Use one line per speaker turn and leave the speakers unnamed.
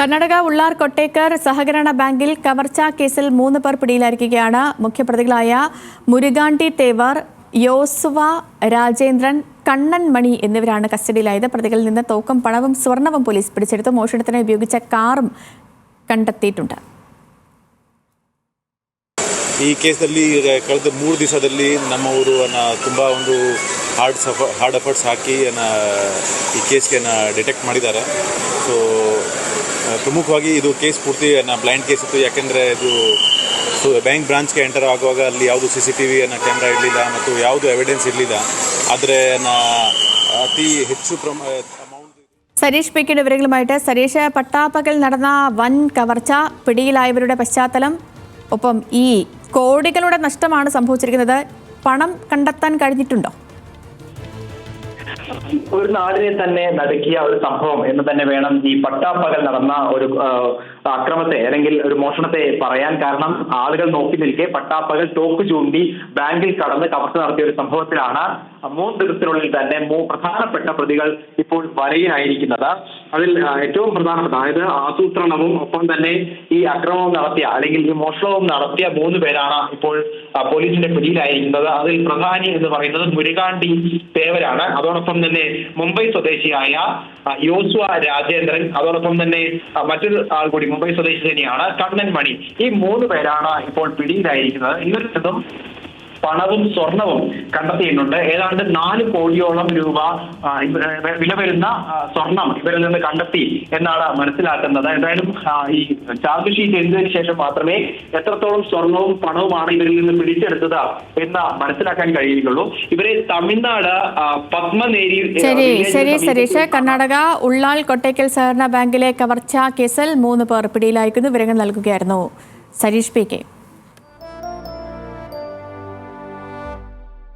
കർണാടക ഉള്ളാർ കൊട്ടേക്കർ സഹകരണ ബാങ്കിൽ കവർച്ചാ കേസിൽ 3 പേർ പിടിയിലായിരിക്കുകയാണ്. മുഖ്യപ്രതികളായ മുരുകാണ്ടി തേവർ, യോസുവ രാജേന്ദ്രൻ, കണ്ണൻ മണി എന്നിവരാണ് കസ്റ്റഡിയിലായത്. പ്രതികളിൽ നിന്ന് തോക്കും പണവും സ്വർണവും പോലീസ് പിടിച്ചെടുത്തു. മോഷണത്തിന് ഉപയോഗിച്ച കാറും കണ്ടെത്തിയിട്ടുണ്ട്.
ಈ ಕೇಸಲ್ಲಿ ಕಳೆದ 3 ದಿವಸದಲ್ಲಿ ನಮ್ಮವರು ತುಂಬ ಒಂದು ಹಾರ್ಡ್ ಎಫರ್ಟ್ಸ್ ಹಾಕಿ ಈ ಕೇಸ್ಗೆ ಡಿಟೆಕ್ಟ್ ಮಾಡಿದ್ದಾರೆ. ಸೊ ಪ್ರಮುಖವಾಗಿ ಇದು ಕೇಸ್ ಪೂರ್ತಿ ಬ್ಲೈಂಡ್ ಕೇಸ್ ಇತ್ತು. ಯಾಕೆಂದರೆ ಇದು ಬ್ಯಾಂಕ್ ಬ್ರಾಂಚ್ಗೆ ಎಂಟರ್ ಆಗುವಾಗ ಅಲ್ಲಿ ಯಾವುದು CCTV ಕ್ಯಾಮ್ರಾ ಇರಲಿಲ್ಲ ಮತ್ತು ಯಾವುದು ಎವಿಡೆನ್ಸ್ ಇರಲಿಲ್ಲ. ಆದರೆ ಅತಿ ಹೆಚ್ಚು
സരീഷ് പിയുടെ വിവരങ്ങളുമായിട്ട് സരീഷ്, പട്ടാപ്പകൽ നടന്ന വൻ കവർച്ച, പിടിയിലായവരുടെ പശ്ചാത്തലം, ഒപ്പം ഈ കോടികളുടെ നഷ്ടമാണ് സംഭവിച്ചിരിക്കുന്നത്. പണം കണ്ടെത്താൻ കഴിഞ്ഞിട്ടുണ്ടോ?
ഒരു നാടിനെ തന്നെ നടുക്കിയ ഒരു സംഭവം എന്ന് തന്നെ വേണം ഈ പട്ടാപ്പകൽ നടന്ന ഒരു അക്രമത്തെ അല്ലെങ്കിൽ ഒരു മോഷണത്തെ പറയാൻ. കാരണം ആളുകൾ നോക്കി നിൽക്കെ പട്ടാപ്പകൽ തോക്ക് ചൂണ്ടി ബാങ്കിൽ കടന്ന് കവർച്ച നടത്തിയ ഒരു സംഭവത്തിലാണ് 3 ദിവസത്തിനുള്ളിൽ തന്നെ പ്രധാനപ്പെട്ട പ്രതികൾ ഇപ്പോൾ വലയിലായിരിക്കുന്നത്. അതിൽ ഏറ്റവും പ്രധാനപ്പെട്ട, അതായത് ആസൂത്രണവും ഒപ്പം തന്നെ ഈ അക്രമവും നടത്തിയ അല്ലെങ്കിൽ ഈ മോഷണവും നടത്തിയ 3 പേരാണ് ഇപ്പോൾ പോലീസിന്റെ പിടിയിലായിരിക്കുന്നത്. അതിൽ പ്രധാനി എന്ന് പറയുന്നത് മുരുകാണ്ടി തേവരാണ്. അതോടൊപ്പം തന്നെ മുംബൈ സ്വദേശിയായ യോസുവ രാജേന്ദ്രൻ, അതോടൊപ്പം തന്നെ മറ്റൊരു ആൾ കൂടി മുംബൈ സ്വദേശി തന്നെയാണ്, കണ്ണൻ മണി. ഈ 3 പേരാണ് ഇപ്പോൾ പിടിയിലായിരിക്കുന്നത്. ഇവരിൽ നിന്നും പണവും സ്വർണവും കണ്ടെത്തിയിട്ടുണ്ട്. ഏതാണ്ട് 4 കോടിയോളം രൂപ വില വരുന്ന സ്വർണം ഇവരിൽ നിന്ന് കണ്ടെത്തി എന്നാണ് മനസ്സിലാക്കുന്നത്. എന്തായാലും ഈ ചാർജ് ഷീറ്റ് എഴുതിയതിനു ശേഷം മാത്രമേ എത്രത്തോളം സ്വർണവും പണവുമാണ് ഇവരിൽ നിന്ന് പിടിച്ചെടുത്തത് എന്ന് മനസ്സിലാക്കാൻ കഴിയുകയുള്ളൂ. ഇവരെ തമിഴ്നാട് പത്മനേരി.
ശരി സരീഷ്, കർണാടക ഉള്ളാൾ കൊട്ടേക്കൽ സഹകരണ ബാങ്കിലെ കവർച്ചാ കേസിൽ 3 പേർ പിടിയിലായിരിക്കുന്നു. വിവരങ്ങൾ നൽകുകയായിരുന്നു സരീഷ് PK.